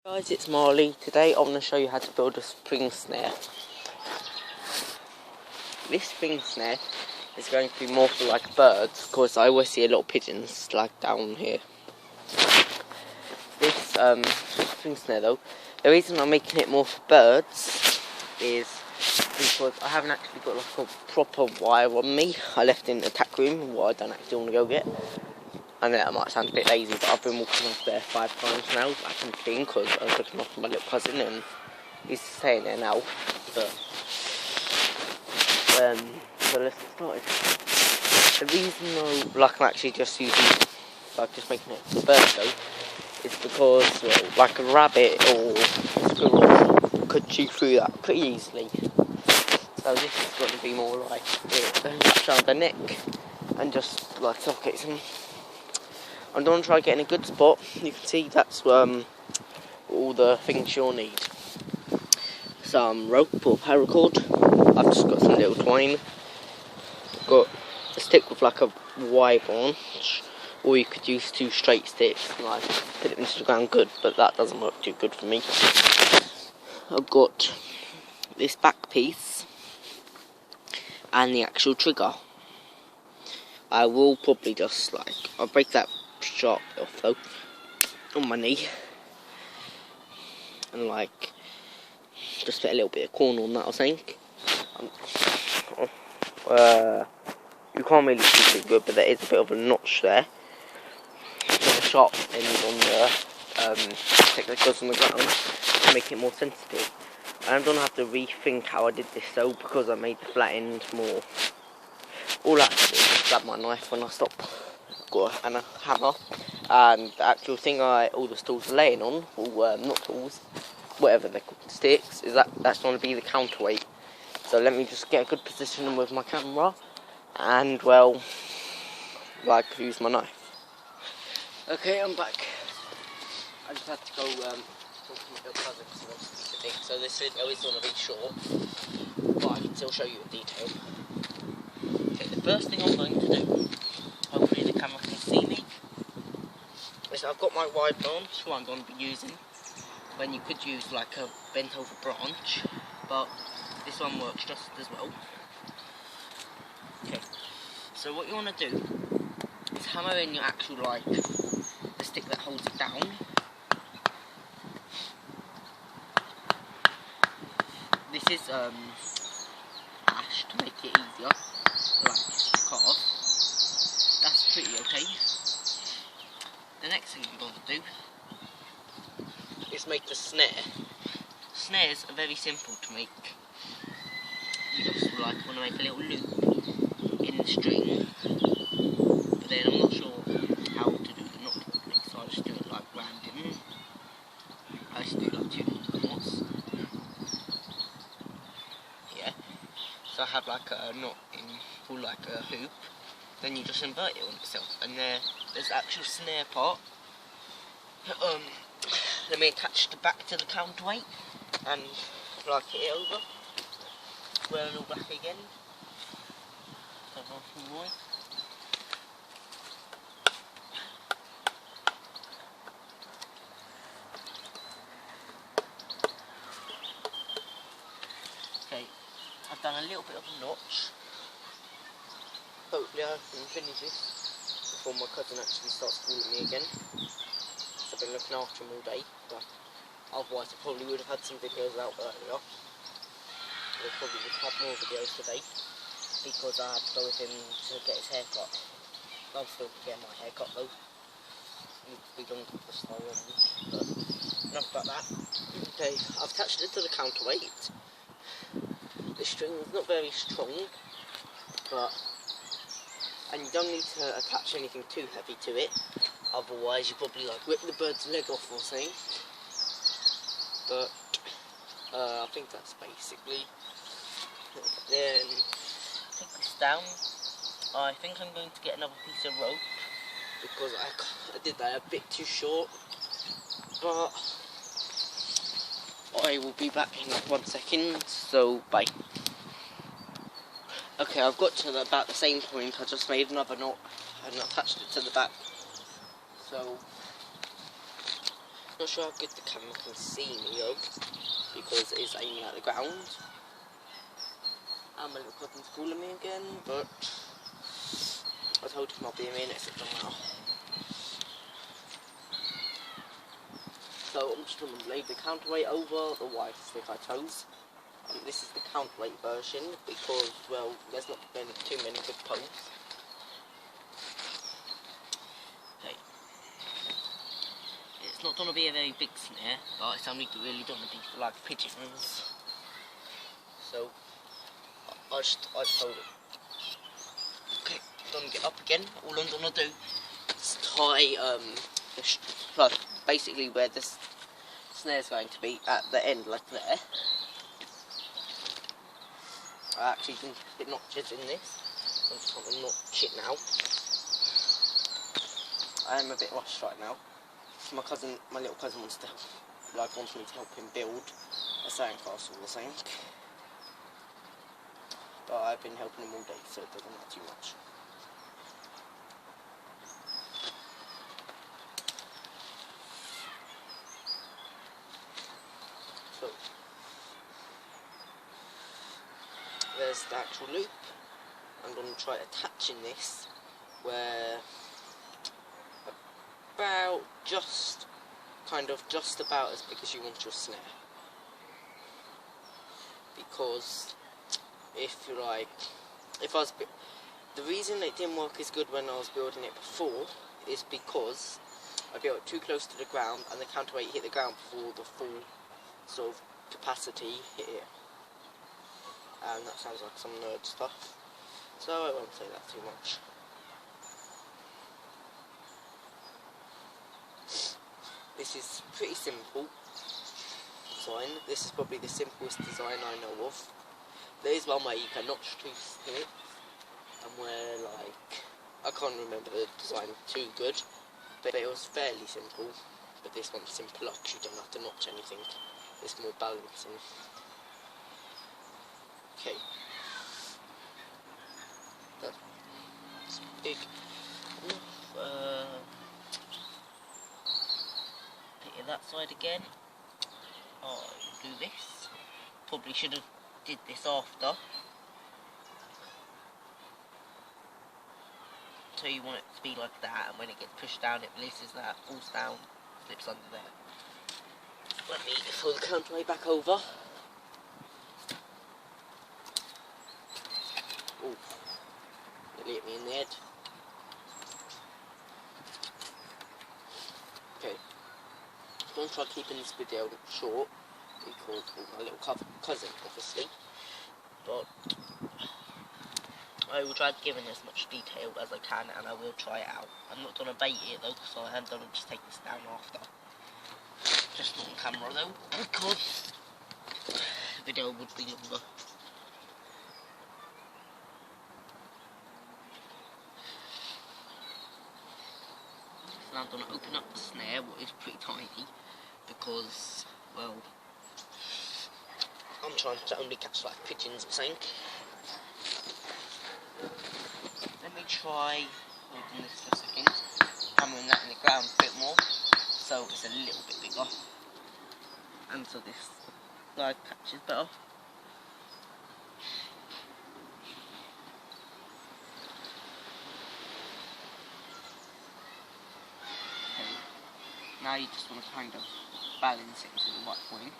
Guys, it's Marley. Today I'm going to show you how to build a spring snare. This spring snare is going to be more for like birds, because I always see a lot of pigeons like down here. This spring snare though, the reason I'm making it more for birds is because I haven't actually got like a proper wire on me. I left it in the tack room, what I don't actually want to go get. I know that might sound a bit lazy, but I've been walking off there 5 times now, I can think, because I was looking after my little cousin and he's staying there now. But, so let's get started. The reason though, like I'm actually just using, like just making it for birds though, is because, well, like a rabbit or a squirrel could chew through that pretty easily. So this is going to be more like it wraps around the neck and just like suffocates them. I'm going to try getting a good spot. You can see that's all the things you'll need. Some rope or paracord. I've just got some little twine. I've got a stick with like a Y branch, or you could use 2 straight sticks and like put it into the ground good, but that doesn't work too good for me. I've got this back piece and the actual trigger. I will probably just I'll break that sharp off though on my knee and just put a little bit of corn on that, I think. You can't really see too good, but there is a bit of a notch there. There's a sharp end on the stick that goes on the ground to make it more sensitive. And I'm going to have to rethink how I did this though, because I made the flat end more. All I have to do is grab my knife when I stop, and a hammer, and the actual thing all the tools are laying on, or not tools, whatever they're called, sticks, that's going to be the counterweight. So let me just get a good position with my camera, and well, use my knife. Okay, I'm back. I just had to go talk to my little cousin because he wants to dig. So this video is going to be short, but I can still show you in detail. Okay, the first thing I'm going to do, hopefully the camera can see me, is I've got my wide branch, what I'm going to be using, when you could use like a bent over branch, but this one works just as well. Okay, so what you want to do is hammer in your actual the stick that holds it down. This is ash to make it easier, to carve. That's pretty okay. The next thing you're going to do is make the snare. Snares are very simple to make. You just want to make a little loop in the string, but then I'm not sure how to do the knot properly, so I just do it random. I just do 2 knots. Yeah. So I have a knot in full a hoop. Then you just invert it on itself, and there's the actual snare part. Let me attach the back to the counterweight and it over. Wear it all back again. Okay, I've done a little bit of a notch. Hopefully I can finish this before my cousin actually starts calling me again. So I've been looking after him all day, but otherwise I probably would have had some videos out earlier. I probably would have had more videos today, because I had to go with him to get his hair cut. I'm still getting my hair cut though. Needs to be done for the style on me, but enough about that. Okay, I've attached it to the counterweight. The string is not very strong, and you don't need to attach anything too heavy to it, otherwise you probably rip the bird's leg off or something. But I think that's basically. Then take this down. I think I'm going to get another piece of rope, because I did that a bit too short, but I will be back in 1 second, so bye. Okay, I've got to about the same point. I just made another knot and attached it to the back. So Not sure how good the camera can see me though, because it's aiming at the ground. And my little cousin's calling me again, but I told him I'll be a minute, so it don't matter. So I'm just going to lay the counterweight over the white stick I chose. This is the counterweight version because, well, there's not been too many good poles. Okay. It's not going to be a very big snare, but it's only really going to be for like pigeons. So I told him. Okay, I'm going to get up again. All I'm going to do is tie like basically where this snare's going to be at the end, like there. I actually think it notches in this. I'm just going to notch it now. I am a bit rushed right now. My little cousin wants me to help him build a sandcastle or something. But I've been helping him all day, so it doesn't matter too much. So there's the actual loop. I'm going to try attaching this where about just about as big as you want your snare, because the reason it didn't work as good when I was building it before is because I built it too close to the ground and the counterweight hit the ground before the full sort of capacity hit it. And that sounds like some nerd stuff, so I won't say that too much. This is pretty simple design. This is probably the simplest design I know of. There is one way you can notch two sticks, and where I can't remember the design too good, but it was fairly simple. But this one's simpler because you don't have to notch anything. It's more balancing. Okay. That's big enough. Put it that side again. I'll do this. Probably should have did this after. So you want it to be like that, and when it gets pushed down, it releases that, falls down, slips under there. Let me throw the counterweight back over. Oh, nearly hit me in the head. Okay, I'm going to try keeping this video short because of my little cousin, obviously. But I will try to give in as much detail as I can, and I will try it out. I'm not going to bait it though, so I am going to just take this down after. Just not on camera though, because the video would be longer. So now I'm going to open up the snare, what is pretty tiny, because, well, I'm trying to only catch like pigeons or something. Let me try holding this for a second, hammering that in the ground a bit more, so it's a little bit bigger, and so this guy catches better. Okay. Now you just want to kind of balance it to the right point.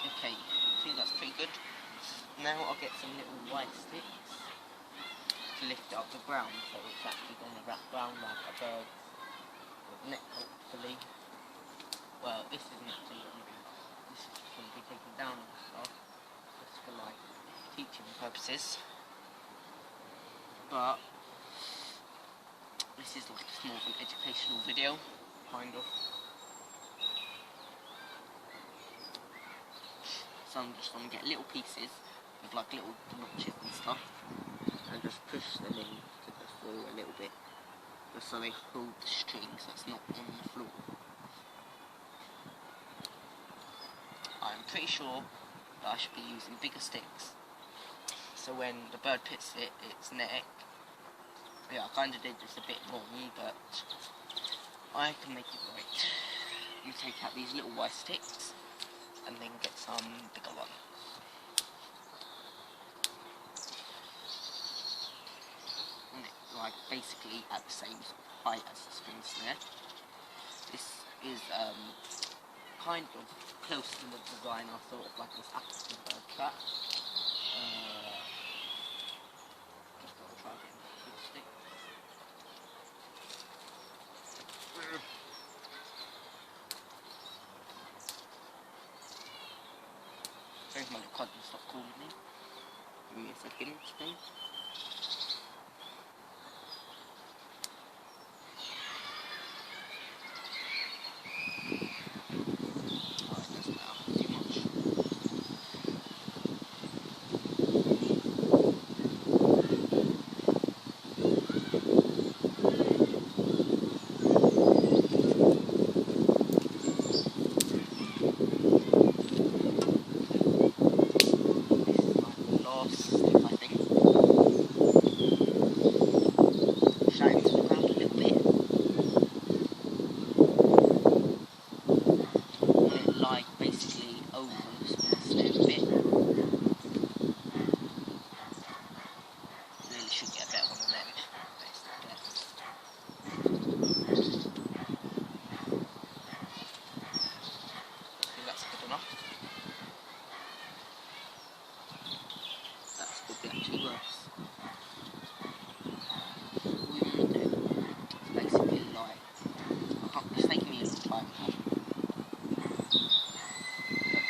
Okay, I think that's pretty good. Now I'll get some little white sticks to lift it up the ground, so it's actually going to wrap around like a bird's neck, hopefully. Well, this isn't actually going to be, this is just going to be taken down and stuff, just for like teaching purposes. But this is like more of an educational video, kind of. So I'm just going to get little pieces with like little notches and stuff, and just push them in to the floor a little bit, just so they hold the string so it's not on the floor. I'm pretty sure that I should be using bigger sticks, so when the bird pits it, its neck. Yeah, I kind of did this a bit wrong, but I can make it right. You take out these little white sticks and then get some bigger ones. And it, like, basically at the same height as the spring snare. This is kind of close to the design I thought of, like this African bird trap. Just gotta try getting a good stick. Sorry if my little cousin stopped calling me. Give me a second, please.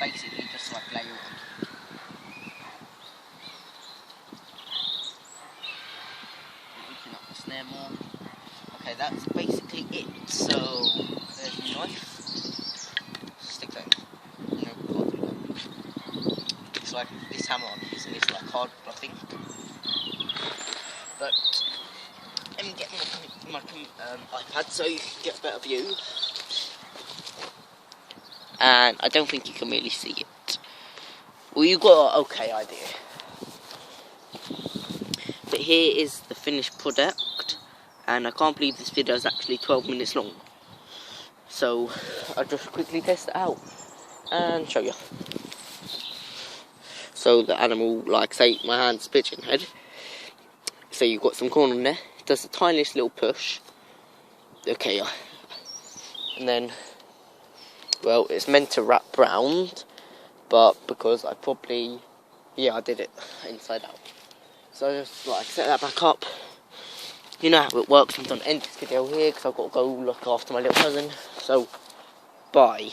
Basically just like layer on. Open up the snare more. Okay, that's basically it. So there's a knife. Stick that. No, can't do that. It's like this hammer on this, and it's like hard, I think. But let me get my iPad so you can get a better view. And I don't think you can really see it. Well, you got an okay idea. But here is the finished product, and I can't believe this video is actually 12 minutes long. So I'll just quickly test it out and show you. So the animal, like say my hand's pigeon head. So you've got some corn on there. It does the tiniest little push. Okay, and then, well, it's meant to wrap round, but because I probably, I did it inside out. So I just like set that back up. You know how it works. I'm going to end this video here because I've got to go look after my little cousin. So, bye.